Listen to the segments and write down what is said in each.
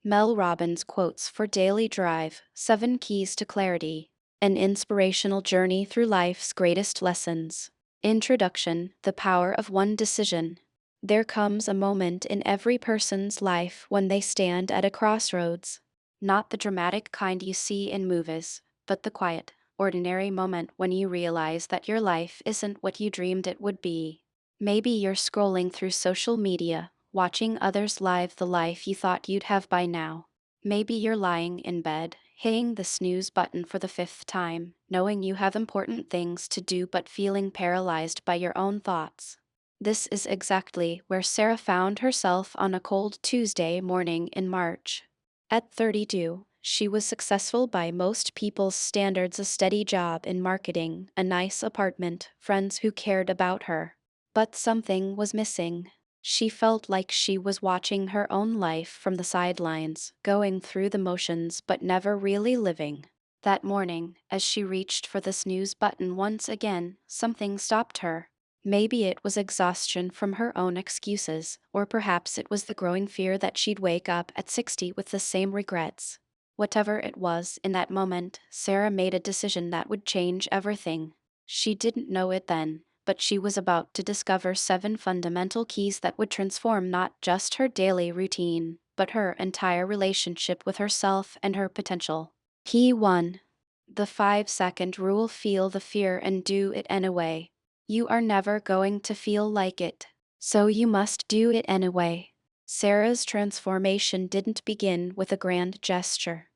Mel Robbins Quotes for Daily Drive, 7 Keys to Clarity. An inspirational journey through life's greatest lessons. Introduction: The power of one decision. There comes a moment in every person's life when they stand at a crossroads. Not the dramatic kind you see in movies, but the quiet, ordinary moment when you realize that your life isn't what you dreamed it would be. Maybe you're scrolling through social media, watching others live the life you thought you'd have by now. Maybe you're lying in bed, hitting the snooze button for the 5th time, knowing you have important things to do but feeling paralyzed by your own thoughts. This is exactly where Sarah found herself on a cold Tuesday morning in March. At 32, she was successful by most people's standards, a steady job in marketing, a nice apartment, friends who cared about her. But something was missing. She felt like she was watching her own life from the sidelines, going through the motions but never really living. That morning, as she reached for the snooze button once again, something stopped her. Maybe it was exhaustion from her own excuses, or perhaps it was the growing fear that she'd wake up at 60 with the same regrets. Whatever it was, in that moment, Sarah made a decision that would change everything. She didn't know it then, but she was about to discover 7 fundamental keys that would transform not just her daily routine, but her entire relationship with herself and her potential. Key 1. The 5-second rule: feel the fear and do it anyway. You are never going to feel like it, so you must do it anyway. Sarah's transformation didn't begin with a grand gesture.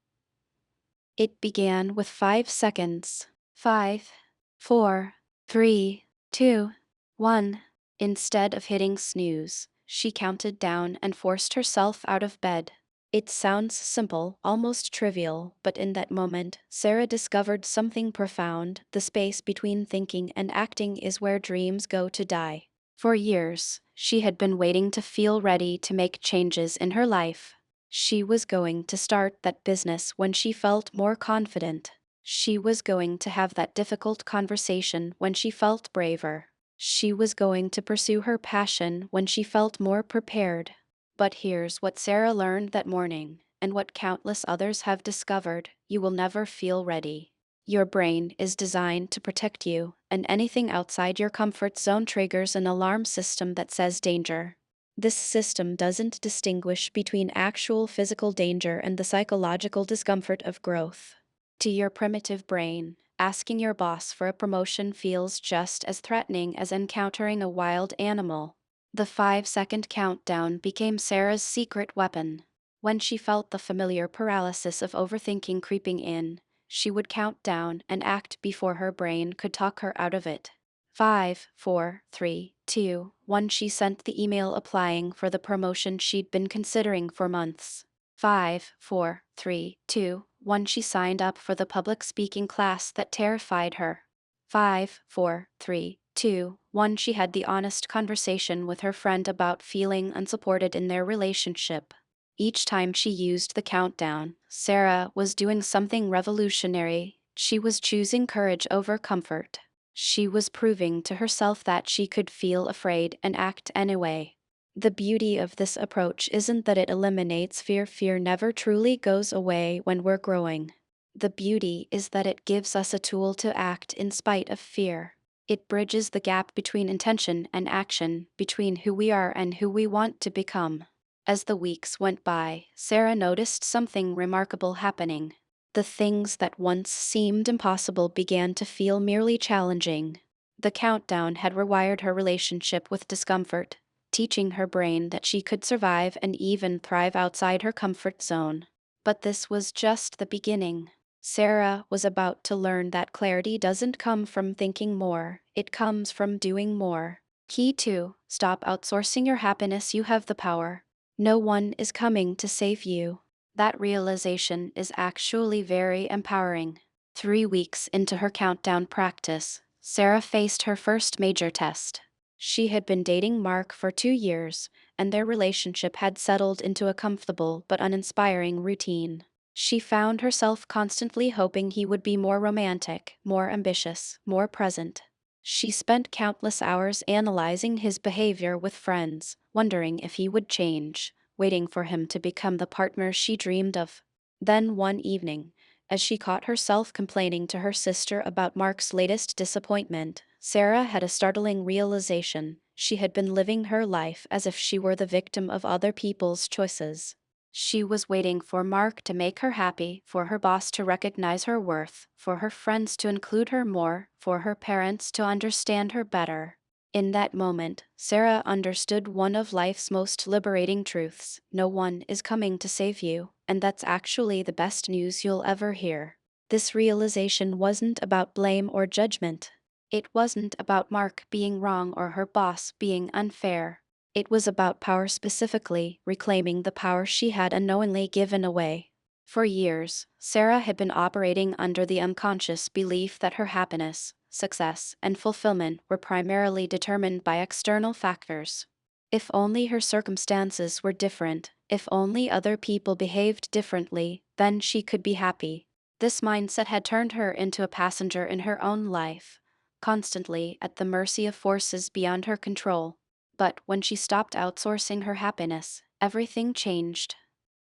It began with 5 seconds. 5, 4, 3, 2, 1. Instead of hitting snooze, she counted down and forced herself out of bed. It sounds simple, almost trivial, but in that moment, Sarah discovered something profound. The space between thinking and acting is where dreams go to die. For years, she had been waiting to feel ready to make changes in her life. She was going to start that business when she felt more confident. She was going to have that difficult conversation when she felt braver. She was going to pursue her passion when she felt more prepared. But here's what Sarah learned that morning, and what countless others have discovered: you will never feel ready. Your brain is designed to protect you, and anything outside your comfort zone triggers an alarm system that says danger. This system doesn't distinguish between actual physical danger and the psychological discomfort of growth. To your primitive brain, asking your boss for a promotion feels just as threatening as encountering a wild animal. The 5-second countdown became Sarah's secret weapon. When she felt the familiar paralysis of overthinking creeping in, she would count down and act before her brain could talk her out of it. 5, 4, 3, 2, 1. She sent the email applying for the promotion she'd been considering for months. 5, 4, 3, 2, 1. She signed up for the public speaking class that terrified her. 5, 4, 3, 2, 1. She had the honest conversation with her friend about feeling unsupported in their relationship. Each time she used the countdown, Sarah was doing something revolutionary. She was choosing courage over comfort. She was proving to herself that she could feel afraid and act anyway. The beauty of this approach isn't that it eliminates fear. Fear never truly goes away when we're growing. The beauty is that it gives us a tool to act in spite of fear. It bridges the gap between intention and action, between who we are and who we want to become. As the weeks went by, Sarah noticed something remarkable happening. The things that once seemed impossible began to feel merely challenging. The countdown had rewired her relationship with discomfort, teaching her brain that she could survive and even thrive outside her comfort zone. But this was just the beginning. Sarah was about to learn that clarity doesn't come from thinking more, it comes from doing more. Key 2. Stop outsourcing your happiness. You have the power. No one is coming to save you. That realization is actually very empowering. 3 weeks into her countdown practice, Sarah faced her first major test. She had been dating Mark for 2 years, and their relationship had settled into a comfortable but uninspiring routine. She found herself constantly hoping he would be more romantic, more ambitious, more present. She spent countless hours analyzing his behavior with friends, wondering if he would change, waiting for him to become the partner she dreamed of. Then one evening, as she caught herself complaining to her sister about Mark's latest disappointment, Sarah had a startling realization. She had been living her life as if she were the victim of other people's choices. She was waiting for Mark to make her happy, for her boss to recognize her worth, for her friends to include her more, for her parents to understand her better. In that moment, Sarah understood one of life's most liberating truths: no one is coming to save you, and that's actually the best news you'll ever hear. This realization wasn't about blame or judgment. It wasn't about Mark being wrong or her boss being unfair. It was about power, specifically reclaiming the power she had unknowingly given away. For years, Sarah had been operating under the unconscious belief that her happiness, success, and fulfillment were primarily determined by external factors. If only her circumstances were different, if only other people behaved differently, then she could be happy. This mindset had turned her into a passenger in her own life, constantly at the mercy of forces beyond her control. But when she stopped outsourcing her happiness, everything changed.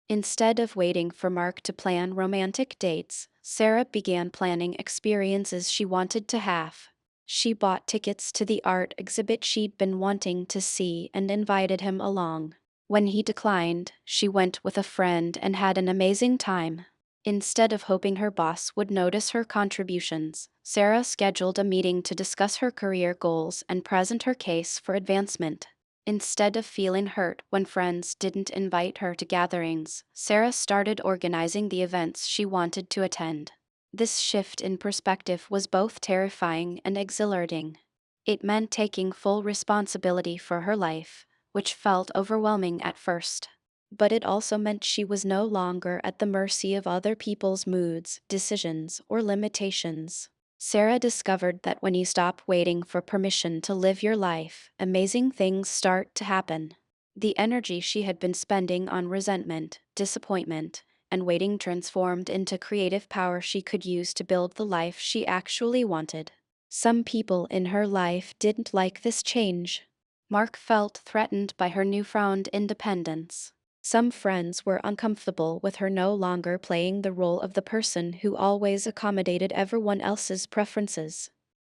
Instead of waiting for Mark to plan romantic dates, Sarah began planning experiences she wanted to have. She bought tickets to the art exhibit she'd been wanting to see and invited him along. When he declined, she went with a friend and had an amazing time. Instead of hoping her boss would notice her contributions, Sarah scheduled a meeting to discuss her career goals and present her case for advancement. Instead of feeling hurt when friends didn't invite her to gatherings, Sarah started organizing the events she wanted to attend. This shift in perspective was both terrifying and exhilarating. It meant taking full responsibility for her life, which felt overwhelming at first. But it also meant she was no longer at the mercy of other people's moods, decisions, or limitations. Sarah discovered that when you stop waiting for permission to live your life, amazing things start to happen. The energy she had been spending on resentment, disappointment, and waiting transformed into creative power she could use to build the life she actually wanted. Some people in her life didn't like this change. Mark felt threatened by her newfound independence. Some friends were uncomfortable with her no longer playing the role of the person who always accommodated everyone else's preferences.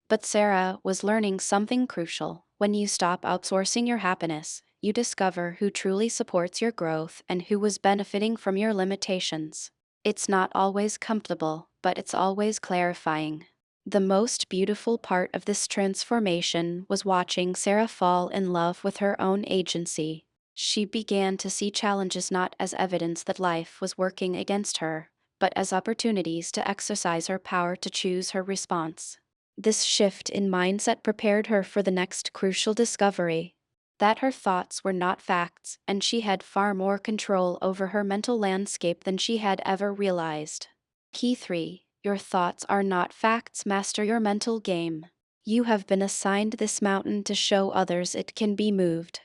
But Sarah was learning something crucial. When you stop outsourcing your happiness, you discover who truly supports your growth and who was benefiting from your limitations. It's not always comfortable, but it's always clarifying. The most beautiful part of this transformation was watching Sarah fall in love with her own agency. She began to see challenges not as evidence that life was working against her, but as opportunities to exercise her power to choose her response. This shift in mindset prepared her for the next crucial discovery: that her thoughts were not facts, and she had far more control over her mental landscape than she had ever realized. Key 3: Your thoughts are not facts. Master your mental game. You have been assigned this mountain to show others it can be moved.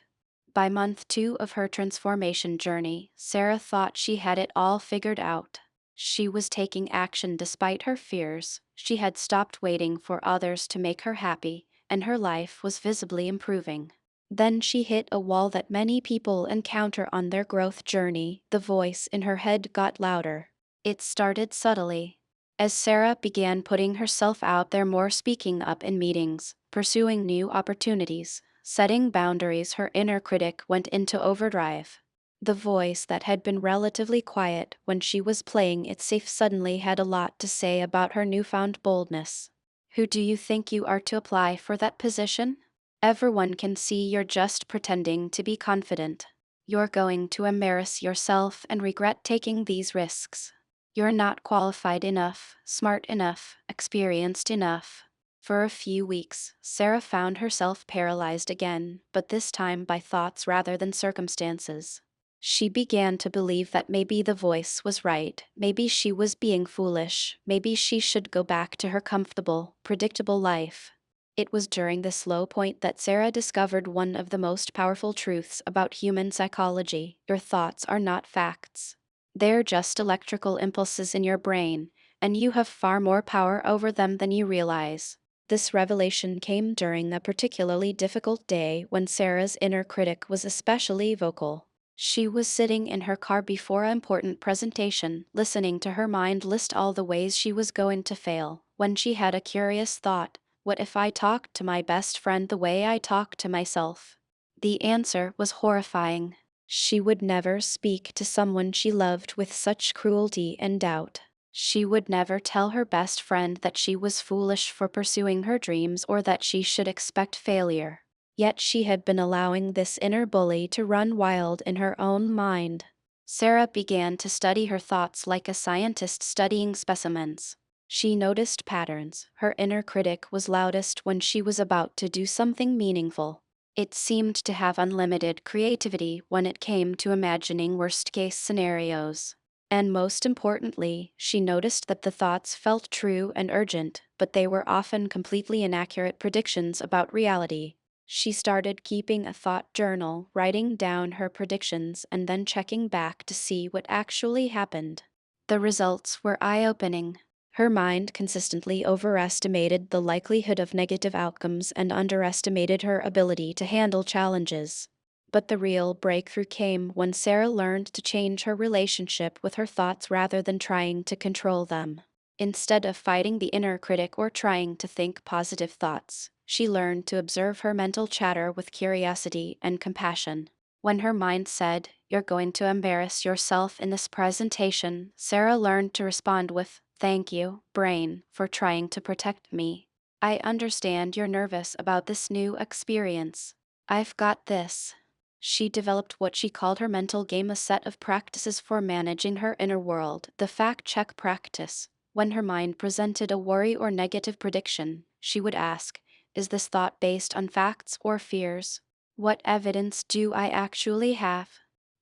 By month 2 of her transformation journey, Sarah thought she had it all figured out. She was taking action despite her fears. She had stopped waiting for others to make her happy, and her life was visibly improving. Then she hit a wall that many people encounter on their growth journey. The voice in her head got louder. It started subtly. As Sarah began putting herself out there more, speaking up in meetings, pursuing new opportunities, setting boundaries, her inner critic went into overdrive. The voice that had been relatively quiet when she was playing it safe suddenly had a lot to say about her newfound boldness. Who do you think you are to apply for that position? Everyone can see you're just pretending to be confident. You're going to embarrass yourself and regret taking these risks. You're not qualified enough, smart enough, experienced enough. For a few weeks, Sarah found herself paralyzed again, but this time by thoughts rather than circumstances. She began to believe that maybe the voice was right, maybe she was being foolish, maybe she should go back to her comfortable, predictable life. It was during this low point that Sarah discovered one of the most powerful truths about human psychology: your thoughts are not facts. They're just electrical impulses in your brain, and you have far more power over them than you realize. This revelation came during a particularly difficult day when Sarah's inner critic was especially vocal. She was sitting in her car before an important presentation, listening to her mind list all the ways she was going to fail, when she had a curious thought: what if I talked to my best friend the way I talk to myself? The answer was horrifying. She would never speak to someone she loved with such cruelty and doubt. She would never tell her best friend that she was foolish for pursuing her dreams or that she should expect failure. Yet she had been allowing this inner bully to run wild in her own mind. Sarah began to study her thoughts like a scientist studying specimens. She noticed patterns. Her inner critic was loudest when she was about to do something meaningful. It seemed to have unlimited creativity when it came to imagining worst-case scenarios. And most importantly, she noticed that the thoughts felt true and urgent, but they were often completely inaccurate predictions about reality. She started keeping a thought journal, writing down her predictions and then checking back to see what actually happened. The results were eye-opening. Her mind consistently overestimated the likelihood of negative outcomes and underestimated her ability to handle challenges. But the real breakthrough came when Sarah learned to change her relationship with her thoughts rather than trying to control them. Instead of fighting the inner critic or trying to think positive thoughts, she learned to observe her mental chatter with curiosity and compassion. When her mind said, "You're going to embarrass yourself in this presentation," Sarah learned to respond with, "Thank you, brain, for trying to protect me. I understand you're nervous about this new experience. I've got this." She developed what she called her mental game, a set of practices for managing her inner world, the fact check practice. When her mind presented a worry or negative prediction, she would ask, "Is this thought based on facts or fears? What evidence do I actually have?"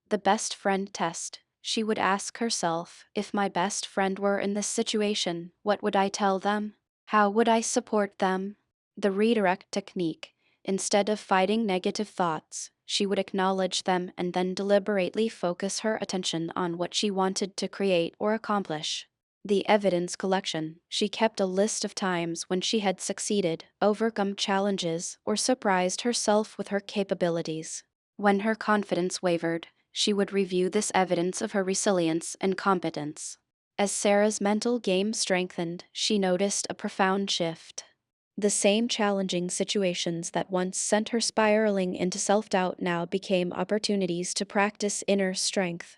The best friend test. She would ask herself, "If my best friend were in this situation, what would I tell them? How would I support them?" The redirect technique. Instead of fighting negative thoughts, she would acknowledge them and then deliberately focus her attention on what she wanted to create or accomplish. The evidence collection. She kept a list of times when she had succeeded, overcome challenges, or surprised herself with her capabilities. When her confidence wavered, she would review this evidence of her resilience and competence. As Sarah's mental game strengthened, she noticed a profound shift. The same challenging situations that once sent her spiraling into self-doubt now became opportunities to practice inner strength.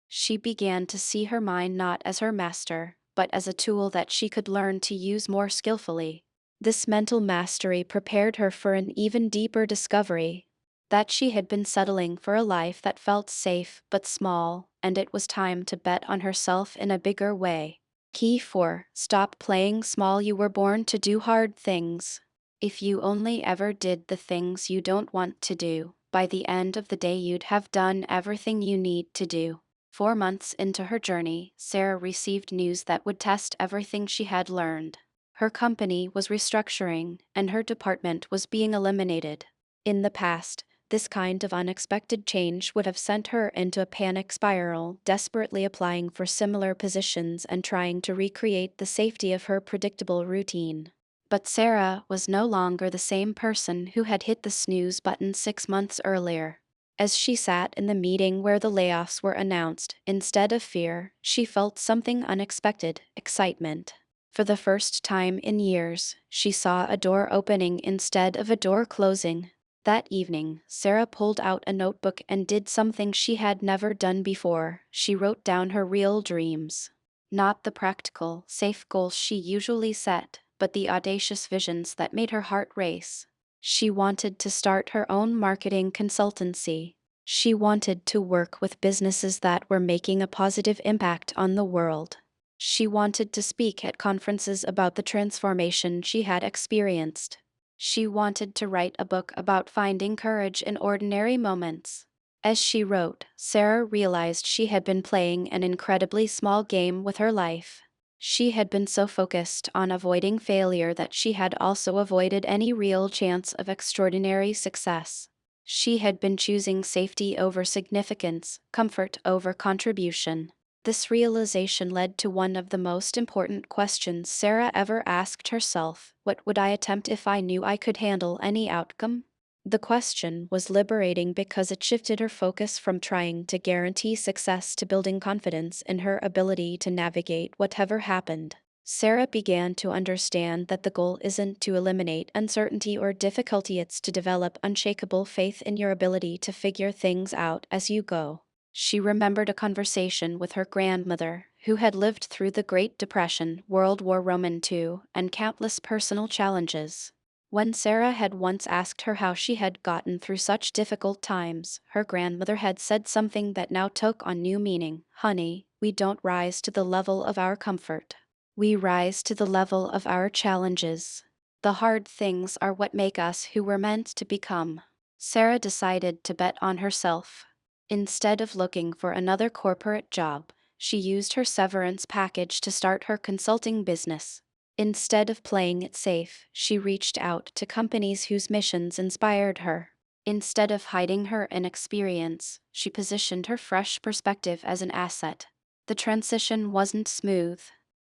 She began to see her mind not as her master, but as a tool that she could learn to use more skillfully. This mental mastery prepared her for an even deeper discovery: that she had been settling for a life that felt safe but small, and it was time to bet on herself in a bigger way. Key 4. Stop playing small. You were born to do hard things. If you only ever did the things you don't want to do, by the end of the day you'd have done everything you need to do. 4 months into her journey, Sarah received news that would test everything she had learned. Her company was restructuring, and her department was being eliminated. In the past, this kind of unexpected change would have sent her into a panic spiral, desperately applying for similar positions and trying to recreate the safety of her predictable routine. But Sarah was no longer the same person who had hit the snooze button 6 months earlier. As she sat in the meeting where the layoffs were announced, instead of fear, she felt something unexpected: excitement. For the first time in years, she saw a door opening instead of a door closing. That evening, Sarah pulled out a notebook and did something she had never done before. She wrote down her real dreams. Not the practical, safe goals she usually set, but the audacious visions that made her heart race. She wanted to start her own marketing consultancy. She wanted to work with businesses that were making a positive impact on the world. She wanted to speak at conferences about the transformation she had experienced. She wanted to write a book about finding courage in ordinary moments. As she wrote, Sarah realized she had been playing an incredibly small game with her life. She had been so focused on avoiding failure that she had also avoided any real chance of extraordinary success. She had been choosing safety over significance, comfort over contribution. This realization led to one of the most important questions Sarah ever asked herself: what would I attempt if I knew I could handle any outcome? The question was liberating because it shifted her focus from trying to guarantee success to building confidence in her ability to navigate whatever happened. Sarah began to understand that the goal isn't to eliminate uncertainty or difficulty, it's to develop unshakable faith in your ability to figure things out as you go. She remembered a conversation with her grandmother, who had lived through the Great Depression, World War II, and countless personal challenges. When Sarah had once asked her how she had gotten through such difficult times, her grandmother had said something that now took on new meaning. "Honey, we don't rise to the level of our comfort. We rise to the level of our challenges. The hard things are what make us who we're meant to become." Sarah decided to bet on herself. Instead of looking for another corporate job, she used her severance package to start her consulting business. Instead of playing it safe, she reached out to companies whose missions inspired her. Instead of hiding her inexperience, she positioned her fresh perspective as an asset. The transition wasn't smooth.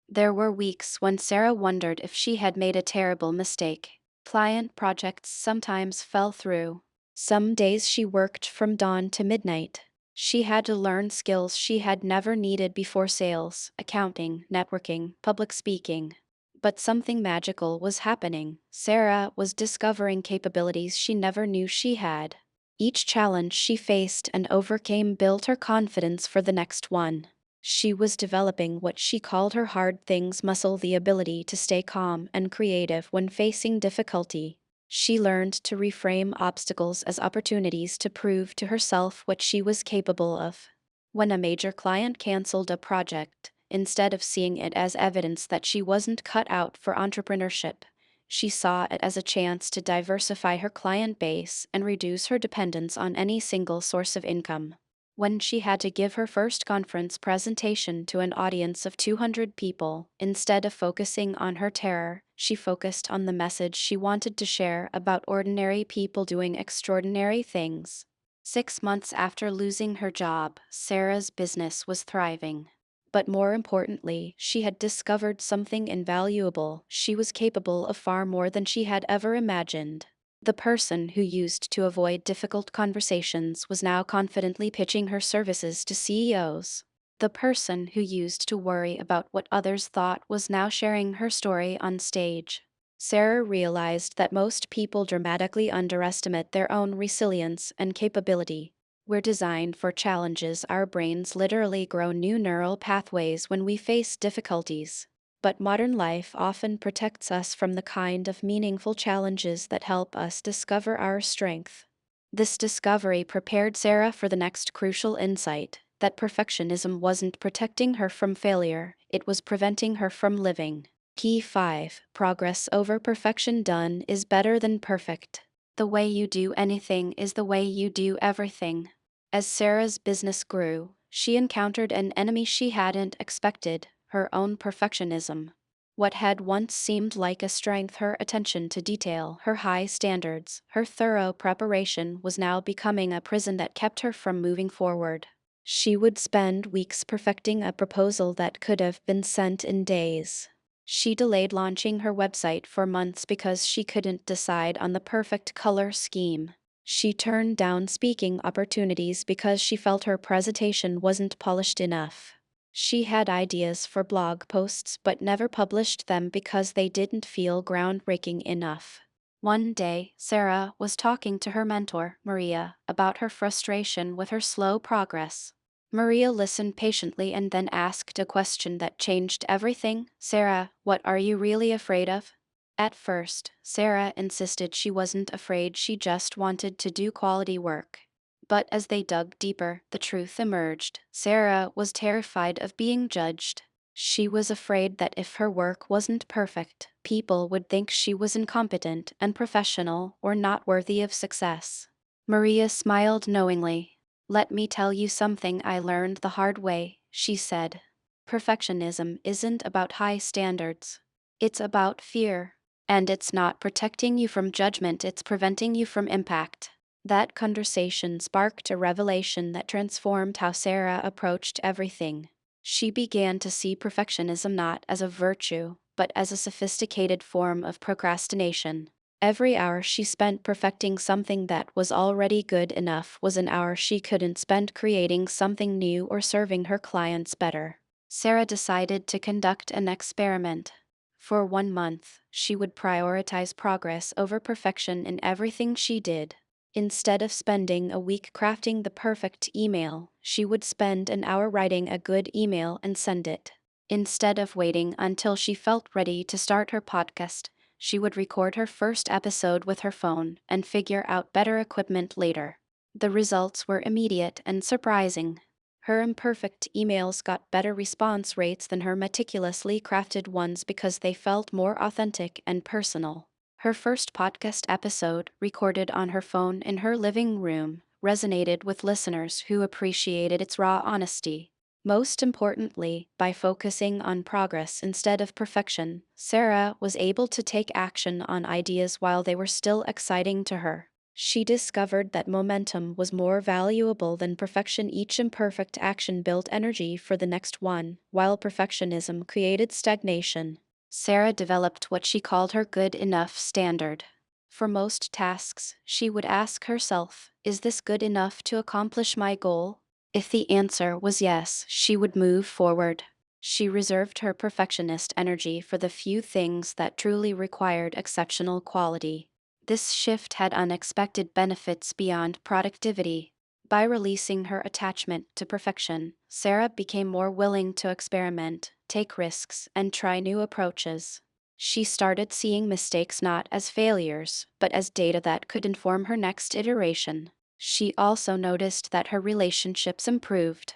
There were weeks when Sarah wondered if she had made a terrible mistake. Client projects sometimes fell through. Some days she worked from dawn to midnight. She had to learn skills she had never needed before: sales, accounting, networking, public speaking. But something magical was happening. Sarah was discovering capabilities she never knew she had. Each challenge she faced and overcame built her confidence for the next one. She was developing what she called her hard things muscle, the ability to stay calm and creative when facing difficulty. She learned to reframe obstacles as opportunities to prove to herself what she was capable of. When a major client canceled a project, instead of seeing it as evidence that she wasn't cut out for entrepreneurship, she saw it as a chance to diversify her client base and reduce her dependence on any single source of income. When she had to give her first conference presentation to an audience of 200 people, instead of focusing on her terror, she focused on the message she wanted to share about ordinary people doing extraordinary things. 6 months after losing her job, Sarah's business was thriving. But more importantly, she had discovered something invaluable: she was capable of far more than she had ever imagined. The person who used to avoid difficult conversations was now confidently pitching her services to CEOs. The person who used to worry about what others thought was now sharing her story on stage. Sarah realized that most people dramatically underestimate their own resilience and capability. We're designed for challenges. Our brains literally grow new neural pathways when we face difficulties. But modern life often protects us from the kind of meaningful challenges that help us discover our strength. This discovery prepared Sarah for the next crucial insight: that perfectionism wasn't protecting her from failure, it was preventing her from living. Key 5: Progress over perfection. Done is better than perfect. The way you do anything is the way you do everything. As Sarah's business grew, she encountered an enemy she hadn't expected: her own perfectionism. What had once seemed like a strength, her attention to detail, her high standards, her thorough preparation, was now becoming a prison that kept her from moving forward. She would spend weeks perfecting a proposal that could have been sent in days. She delayed launching her website for months because she couldn't decide on the perfect color scheme. She turned down speaking opportunities because she felt her presentation wasn't polished enough. She had ideas for blog posts but never published them because they didn't feel groundbreaking enough. One day, Sarah was talking to her mentor, Maria, about her frustration with her slow progress. Maria listened patiently and then asked a question that changed everything. "Sarah, what are you really afraid of?" At first, Sarah insisted she wasn't afraid, she just wanted to do quality work. But as they dug deeper, the truth emerged: Sarah was terrified of being judged. She was afraid that if her work wasn't perfect, people would think she was incompetent, unprofessional, or not worthy of success. Maria smiled knowingly. "Let me tell you something I learned the hard way," she said. "Perfectionism isn't about high standards. It's about fear. And it's not protecting you from judgment, it's preventing you from impact." That conversation sparked a revelation that transformed how Sarah approached everything. She began to see perfectionism not as a virtue, but as a sophisticated form of procrastination. Every hour she spent perfecting something that was already good enough was an hour she couldn't spend creating something new or serving her clients better. Sarah decided to conduct an experiment. For 1 month, she would prioritize progress over perfection in everything she did. Instead of spending a week crafting the perfect email, she would spend an hour writing a good email and send it. Instead of waiting until she felt ready to start her podcast, she would record her first episode with her phone and figure out better equipment later. The results were immediate and surprising. Her imperfect emails got better response rates than her meticulously crafted ones because they felt more authentic and personal. Her first podcast episode, recorded on her phone in her living room, resonated with listeners who appreciated its raw honesty. Most importantly, by focusing on progress instead of perfection, Sarah was able to take action on ideas while they were still exciting to her. She discovered that momentum was more valuable than perfection. Each imperfect action built energy for the next one, while perfectionism created stagnation. Sarah developed what she called her good enough standard. For most tasks, she would ask herself, is this good enough to accomplish my goal? If the answer was yes, she would move forward. She reserved her perfectionist energy for the few things that truly required exceptional quality. This shift had unexpected benefits beyond productivity. By releasing her attachment to perfection, Sarah became more willing to experiment, take risks, and try new approaches. She started seeing mistakes not as failures, but as data that could inform her next iteration. She also noticed that her relationships improved.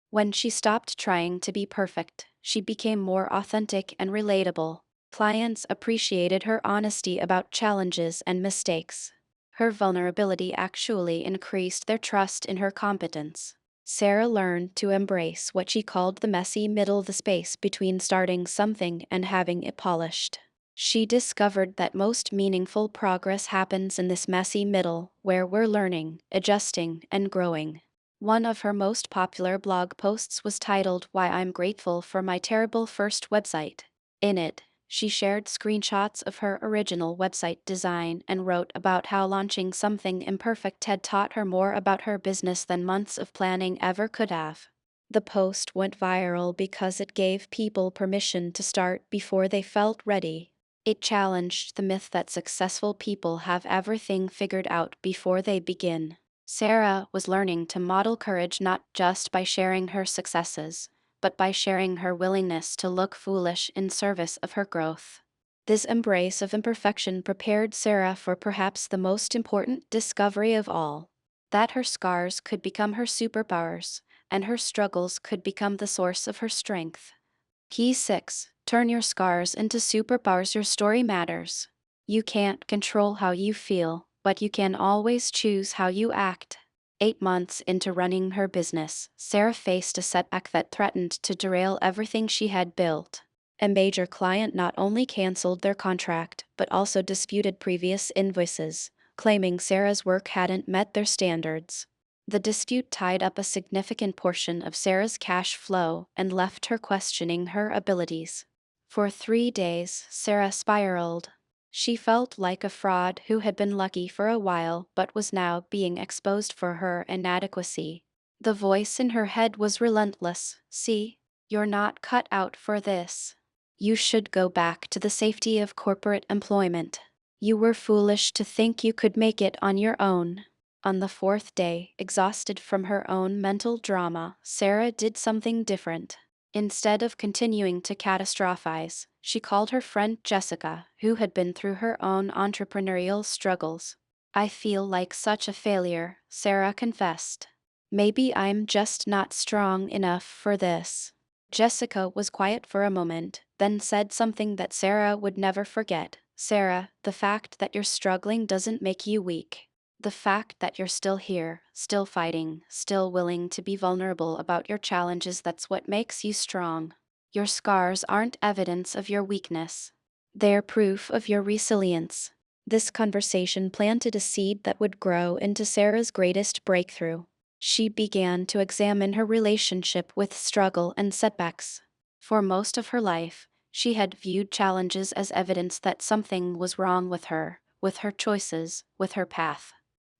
When she stopped trying to be perfect, she became more authentic and relatable. Clients appreciated her honesty about challenges and mistakes. Her vulnerability actually increased their trust in her competence. Sarah learned to embrace what she called the messy middle, the space between starting something and having it polished. She discovered that most meaningful progress happens in this messy middle, where we're learning, adjusting, and growing. One of her most popular blog posts was titled "Why I'm Grateful for My Terrible First Website." In it, she shared screenshots of her original website design and wrote about how launching something imperfect had taught her more about her business than months of planning ever could have. The post went viral because it gave people permission to start before they felt ready. It challenged the myth that successful people have everything figured out before they begin. Sarah was learning to model courage not just by sharing her successes, but by sharing her willingness to look foolish in service of her growth. This embrace of imperfection prepared Sarah for perhaps the most important discovery of all, that her scars could become her superpowers, and her struggles could become the source of her strength. Key 6. Turn your scars into superpowers. Your story matters. You can't control how you feel, but you can always choose how you act. 8 months into running her business, Sarah faced a setback that threatened to derail everything she had built. A major client not only canceled their contract, but also disputed previous invoices, claiming Sarah's work hadn't met their standards. The dispute tied up a significant portion of Sarah's cash flow and left her questioning her abilities. For 3 days, Sarah spiraled. She felt like a fraud who had been lucky for a while but was now being exposed for her inadequacy. The voice in her head was relentless. See, you're not cut out for this. You should go back to the safety of corporate employment. You were foolish to think you could make it on your own. On the fourth day, exhausted from her own mental drama, Sarah did something different. Instead of continuing to catastrophize, she called her friend Jessica, who had been through her own entrepreneurial struggles. I feel like such a failure, Sarah confessed. Maybe I'm just not strong enough for this. Jessica was quiet for a moment, then said something that Sarah would never forget. Sarah, the fact that you're struggling doesn't make you weak. The fact that you're still here, still fighting, still willing to be vulnerable about your challenges, that's what makes you strong. Your scars aren't evidence of your weakness. They're proof of your resilience. This conversation planted a seed that would grow into Sarah's greatest breakthrough. She began to examine her relationship with struggle and setbacks. For most of her life, she had viewed challenges as evidence that something was wrong with her, with her choices, with her path.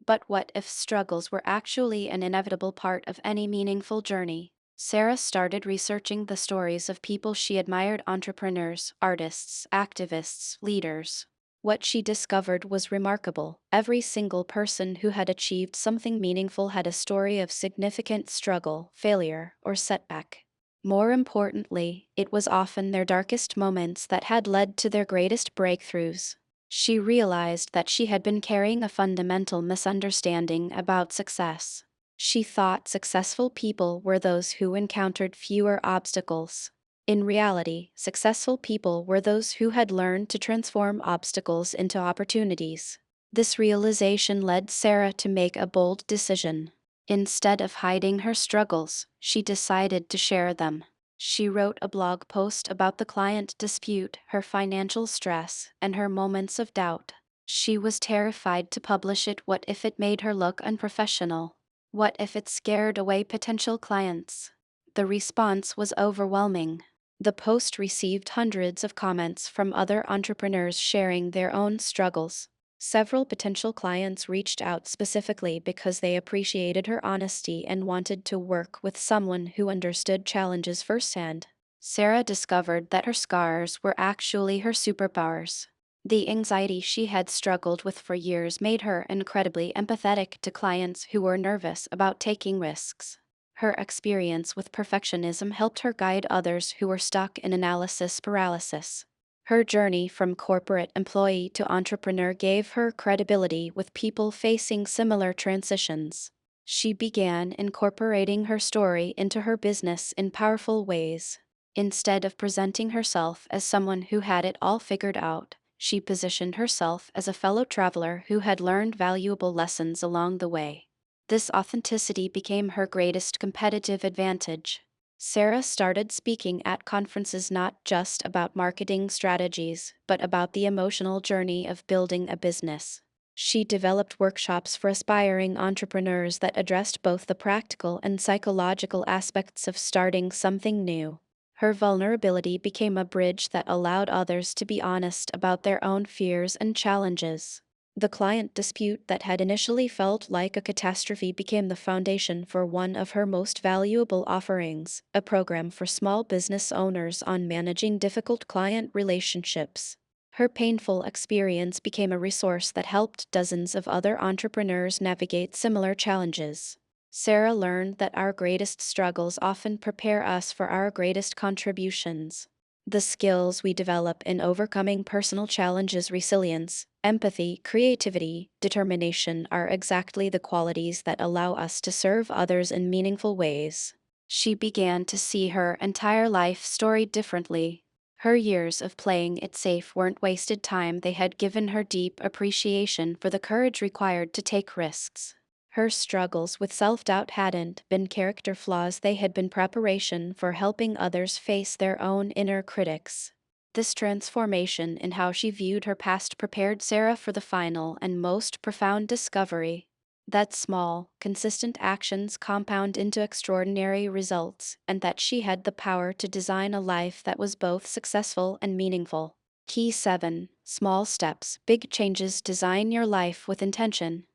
But what if struggles were actually an inevitable part of any meaningful journey? Sarah started researching the stories of people she admired: entrepreneurs, artists, activists, leaders. What she discovered was remarkable. Every single person who had achieved something meaningful had a story of significant struggle, failure, or setback. More importantly, it was often their darkest moments that had led to their greatest breakthroughs. She realized that she had been carrying a fundamental misunderstanding about success. She thought successful people were those who encountered fewer obstacles. In reality, successful people were those who had learned to transform obstacles into opportunities. This realization led Sarah to make a bold decision. Instead of hiding her struggles, she decided to share them. She wrote a blog post about the client dispute, her financial stress, and her moments of doubt. She was terrified to publish it. What if it made her look unprofessional? What if it scared away potential clients? The response was overwhelming. The post received hundreds of comments from other entrepreneurs sharing their own struggles. Several potential clients reached out specifically because they appreciated her honesty and wanted to work with someone who understood challenges firsthand. Sarah discovered that her scars were actually her superpowers. The anxiety she had struggled with for years made her incredibly empathetic to clients who were nervous about taking risks. Her experience with perfectionism helped her guide others who were stuck in analysis paralysis. Her journey from corporate employee to entrepreneur gave her credibility with people facing similar transitions. She began incorporating her story into her business in powerful ways. Instead of presenting herself as someone who had it all figured out, she positioned herself as a fellow traveler who had learned valuable lessons along the way. This authenticity became her greatest competitive advantage. Sarah started speaking at conferences not just about marketing strategies, but about the emotional journey of building a business. She developed workshops for aspiring entrepreneurs that addressed both the practical and psychological aspects of starting something new. Her vulnerability became a bridge that allowed others to be honest about their own fears and challenges. The client dispute that had initially felt like a catastrophe became the foundation for one of her most valuable offerings, a program for small business owners on managing difficult client relationships. Her painful experience became a resource that helped dozens of other entrepreneurs navigate similar challenges. Sarah learned that our greatest struggles often prepare us for our greatest contributions. The skills we develop in overcoming personal challenges, resilience, empathy, creativity, determination, are exactly the qualities that allow us to serve others in meaningful ways. She began to see her entire life story differently. Her years of playing it safe weren't wasted time, they had given her deep appreciation for the courage required to take risks. Her struggles with self-doubt hadn't been character flaws, they had been preparation for helping others face their own inner critics. This transformation in how she viewed her past prepared Sarah for the final and most profound discovery: that small, consistent actions compound into extraordinary results, and that she had the power to design a life that was both successful and meaningful. Key 7. Small steps, big changes. Design your life with intention.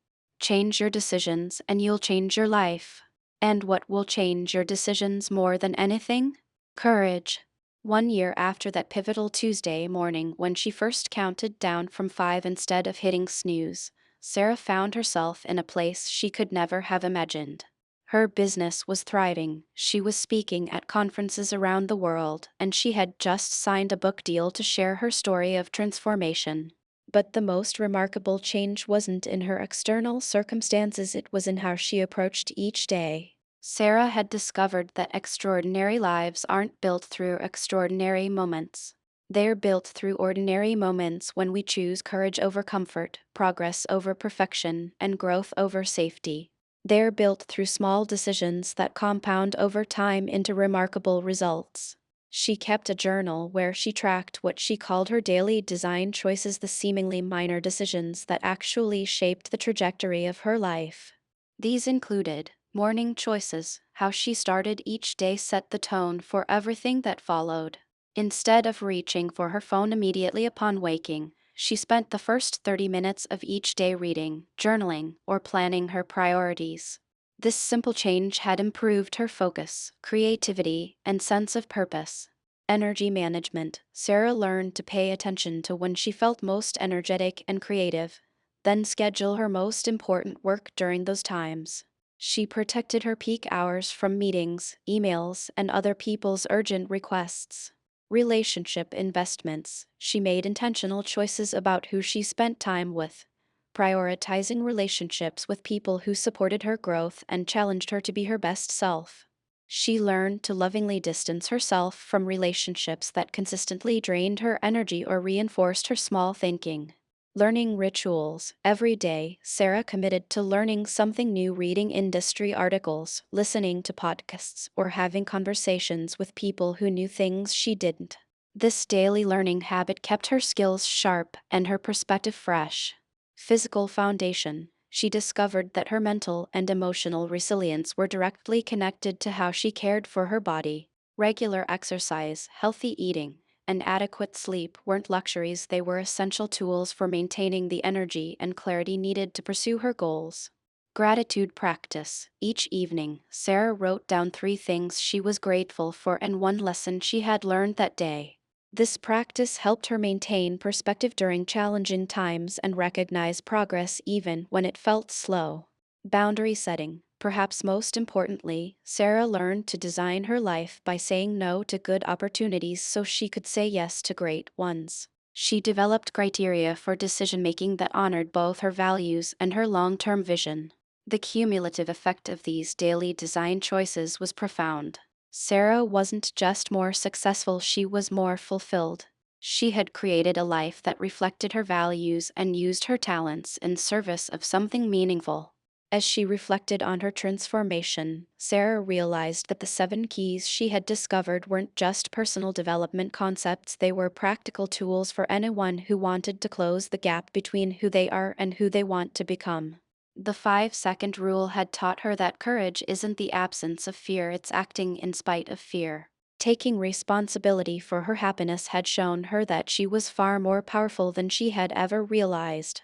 Change your decisions and you'll change your life. And what will change your decisions more than anything? Courage. 1 year after that pivotal Tuesday morning when she first counted down from 5 instead of hitting snooze, Sarah found herself in a place she could never have imagined. Her business was thriving, she was speaking at conferences around the world, and she had just signed a book deal to share her story of transformation. But the most remarkable change wasn't in her external circumstances, it was in how she approached each day. Sarah had discovered that extraordinary lives aren't built through extraordinary moments. They're built through ordinary moments when we choose courage over comfort, progress over perfection, and growth over safety. They're built through small decisions that compound over time into remarkable results. She kept a journal where she tracked what she called her daily design choices, the seemingly minor decisions that actually shaped the trajectory of her life. These included morning choices: how she started each day set the tone for everything that followed. Instead of reaching for her phone immediately upon waking, she spent the first 30 minutes of each day reading, journaling, or planning her priorities. This simple change had improved her focus, creativity, and sense of purpose. Energy management. Sarah learned to pay attention to when she felt most energetic and creative, then schedule her most important work during those times. She protected her peak hours from meetings, emails, and other people's urgent requests. Relationship investments. She made intentional choices about who she spent time with, prioritizing relationships with people who supported her growth and challenged her to be her best self. She learned to lovingly distance herself from relationships that consistently drained her energy or reinforced her small thinking. Learning rituals. Every day, Sarah committed to learning something new, reading industry articles, listening to podcasts, or having conversations with people who knew things she didn't. This daily learning habit kept her skills sharp and her perspective fresh. Physical foundation. She discovered that her mental and emotional resilience were directly connected to how she cared for her body. Regular exercise, healthy eating, and adequate sleep weren't luxuries, they were essential tools for maintaining the energy and clarity needed to pursue her goals. Gratitude practice. Each evening, Sarah wrote down 3 things she was grateful for and one lesson she had learned that day. This practice helped her maintain perspective during challenging times and recognize progress even when it felt slow. Boundary setting. Perhaps most importantly, Sarah learned to design her life by saying no to good opportunities so she could say yes to great ones. She developed criteria for decision making that honored both her values and her long term vision. The cumulative effect of these daily design choices was profound. Sarah wasn't just more successful, she was more fulfilled. She had created a life that reflected her values and used her talents in service of something meaningful. As she reflected on her transformation, Sarah realized that the 7 keys she had discovered weren't just personal development concepts, they were practical tools for anyone who wanted to close the gap between who they are and who they want to become. The 5-second rule had taught her that courage isn't the absence of fear, it's acting in spite of fear. Taking responsibility for her happiness had shown her that she was far more powerful than she had ever realized.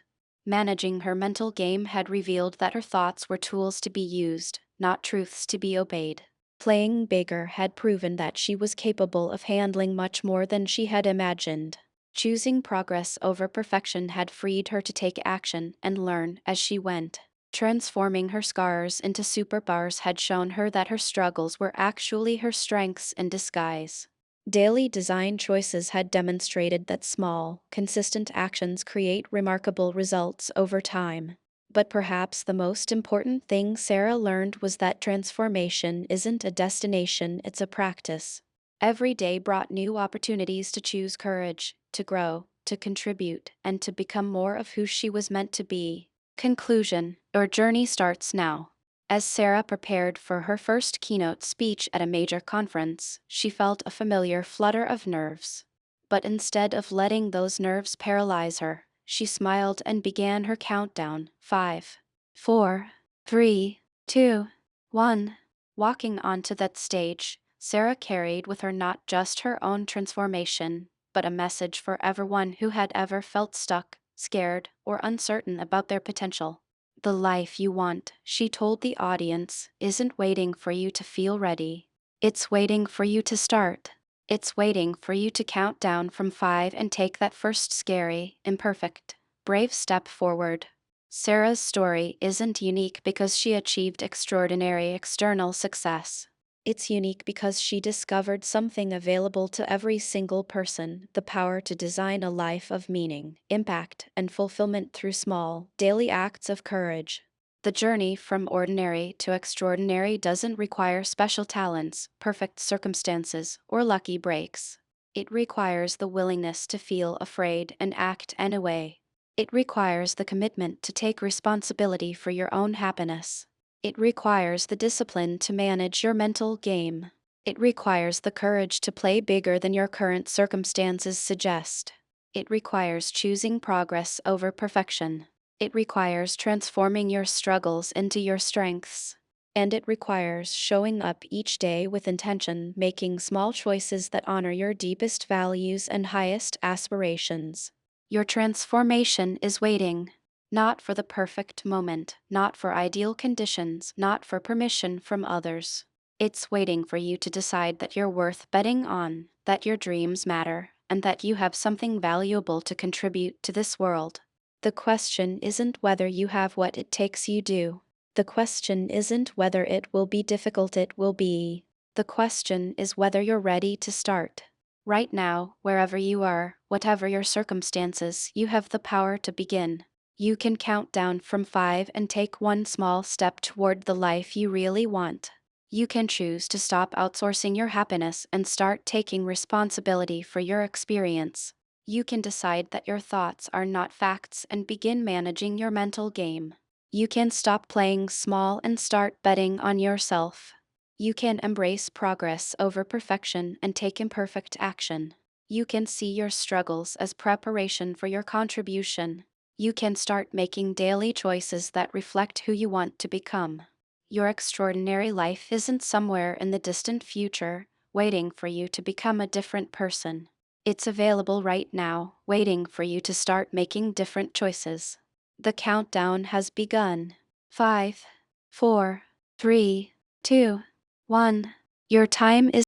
Managing her mental game had revealed that her thoughts were tools to be used, not truths to be obeyed. Playing bigger had proven that she was capable of handling much more than she had imagined. Choosing progress over perfection had freed her to take action and learn as she went. Transforming her scars into superpowers had shown her that her struggles were actually her strengths in disguise. Daily design choices had demonstrated that small, consistent actions create remarkable results over time. But perhaps the most important thing Sarah learned was that transformation isn't a destination, it's a practice. Every day brought new opportunities to choose courage, to grow, to contribute, and to become more of who she was meant to be. Conclusion. Your journey starts now. As Sarah prepared for her first keynote speech at a major conference, she felt a familiar flutter of nerves. But instead of letting those nerves paralyze her, she smiled and began her countdown. 5, 4, 3, 2, 1. Walking onto that stage, Sarah carried with her not just her own transformation, but a message for everyone who had ever felt stuck, scared, or uncertain about their potential. The life you want, she told the audience, isn't waiting for you to feel ready. It's waiting for you to start. It's waiting for you to count down from 5 and take that first scary, imperfect, brave step forward. Sarah's story isn't unique because she achieved extraordinary external success. It's unique because she discovered something available to every single person: the power to design a life of meaning, impact, and fulfillment through small, daily acts of courage. The journey from ordinary to extraordinary doesn't require special talents, perfect circumstances, or lucky breaks. It requires the willingness to feel afraid and act anyway. It requires the commitment to take responsibility for your own happiness. It requires the discipline to manage your mental game. It requires the courage to play bigger than your current circumstances suggest. It requires choosing progress over perfection. It requires transforming your struggles into your strengths. And it requires showing up each day with intention, making small choices that honor your deepest values and highest aspirations. Your transformation is waiting. Not for the perfect moment, not for ideal conditions, not for permission from others. It's waiting for you to decide that you're worth betting on, that your dreams matter, and that you have something valuable to contribute to this world. The question isn't whether you have what it takes, you do. The question isn't whether it will be difficult, it will be. The question is whether you're ready to start. Right now, wherever you are, whatever your circumstances, you have the power to begin. You can count down from 5 and take one small step toward the life you really want. You can choose to stop outsourcing your happiness and start taking responsibility for your experience. You can decide that your thoughts are not facts and begin managing your mental game. You can stop playing small and start betting on yourself. You can embrace progress over perfection and take imperfect action. You can see your struggles as preparation for your contribution. You can start making daily choices that reflect who you want to become. Your extraordinary life isn't somewhere in the distant future, waiting for you to become a different person. It's available right now, waiting for you to start making different choices. The countdown has begun. 5, 4, 3, 2, 1. Your time is